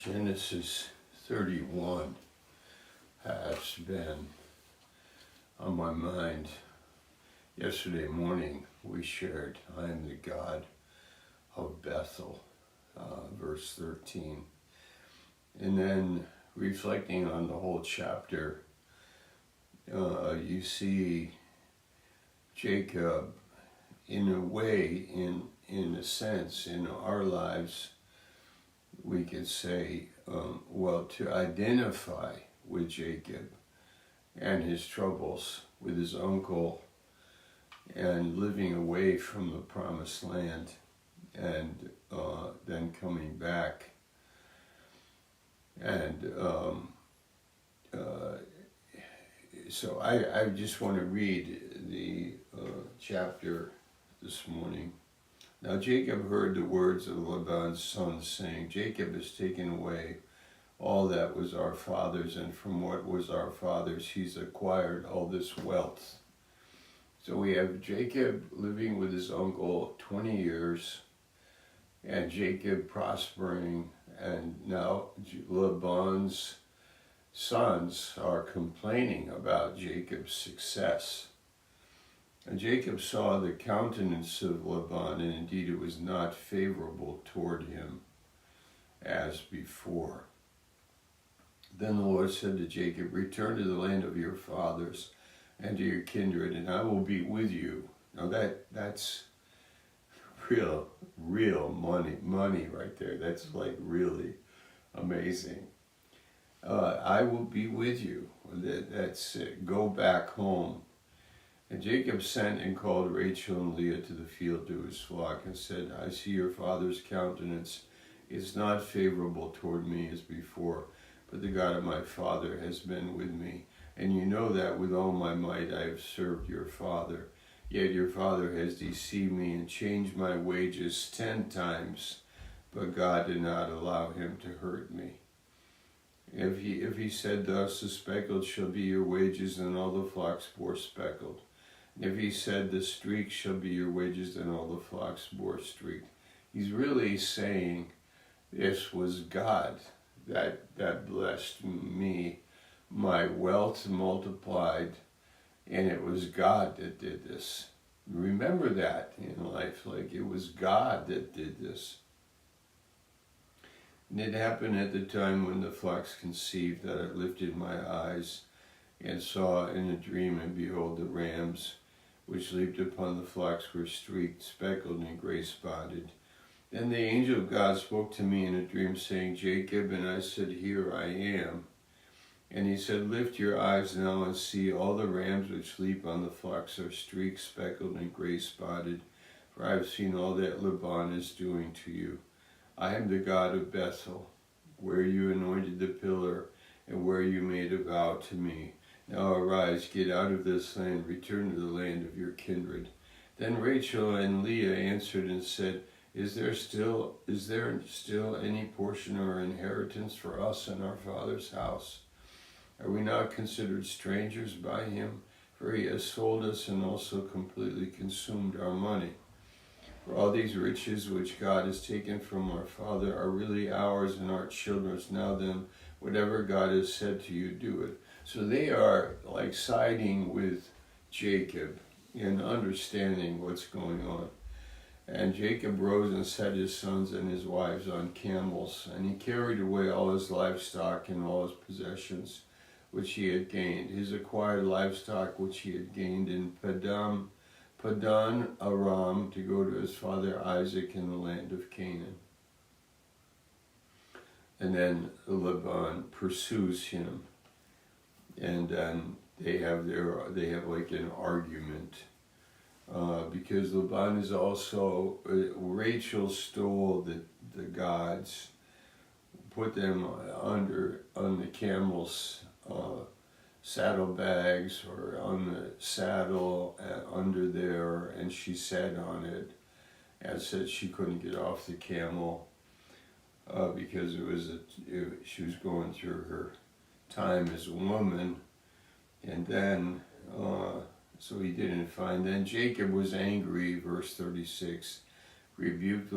Genesis 31 has been on my mind. Yesterday morning we shared, I am the God of Bethel, verse 13. And then reflecting on the whole chapter, you see Jacob in a way, in a sense, in our lives, we could say, to identify with Jacob and his troubles with his uncle and living away from the promised land and then coming back. And so I just want to read the chapter this morning. Now Jacob heard the words of Laban's sons, saying, Jacob has taken away all that was our father's, and from what was our father's he's acquired all this wealth. So we have Jacob living with his uncle 20 years, and Jacob prospering, and now Laban's sons are complaining about Jacob's success. And Jacob saw the countenance of Laban, and indeed it was not favorable toward him as before. Then the Lord said to Jacob, return to the land of your fathers and to your kindred, and I will be with you. Now that's real money right there. That's like really amazing. I will be with you. That's it. Go back home. And Jacob sent and called Rachel and Leah to the field to his flock and said, I see your father's countenance is not favorable toward me as before, but the God of my father has been with me. And you know that with all my might I have served your father. Yet your father has deceived me and changed my wages 10 times, but God did not allow him to hurt me. If he said thus, the speckled shall be your wages, and all the flocks bore speckled. If he said the streak shall be your wages, then all the flocks bore streak. He's really saying this was God that blessed me. My wealth multiplied, and it was God that did this. Remember that in life, like it was God that did this. And it happened at the time when the flocks conceived that I lifted my eyes and saw in a dream, and behold, the rams which leaped upon the flocks were streaked, speckled, and gray-spotted. Then the angel of God spoke to me in a dream, saying, Jacob, and I said, Here I am. And he said, Lift your eyes now and see, all the rams which leap on the flocks are streaked, speckled, and gray-spotted, for I have seen all that Laban is doing to you. I am the God of Bethel, where you anointed the pillar, and where you made a vow to me. Now arise, get out of this land, return to the land of your kindred. Then Rachel and Leah answered and said, Is there still any portion or inheritance for us in our father's house? Are we not considered strangers by him? For he has sold us and also completely consumed our money. For all these riches which God has taken from our father are really ours and our children's. Now then, whatever God has said to you, do it. So they are like siding with Jacob in understanding what's going on. And Jacob rose and set his sons and his wives on camels, and he carried away all his livestock and all his possessions which he had gained, his acquired livestock which he had gained in Padan Aram, to go to his father Isaac in the land of Canaan. And then Laban pursues him, and then they have like an argument, because Laban is also Rachel stole the gods, put them on the camels' saddlebags, or on the saddle under there, and she sat on it and said she couldn't get off the camel because she was going through her time as a woman. And then so he didn't find. Then Jacob was angry, verse 36, rebuked the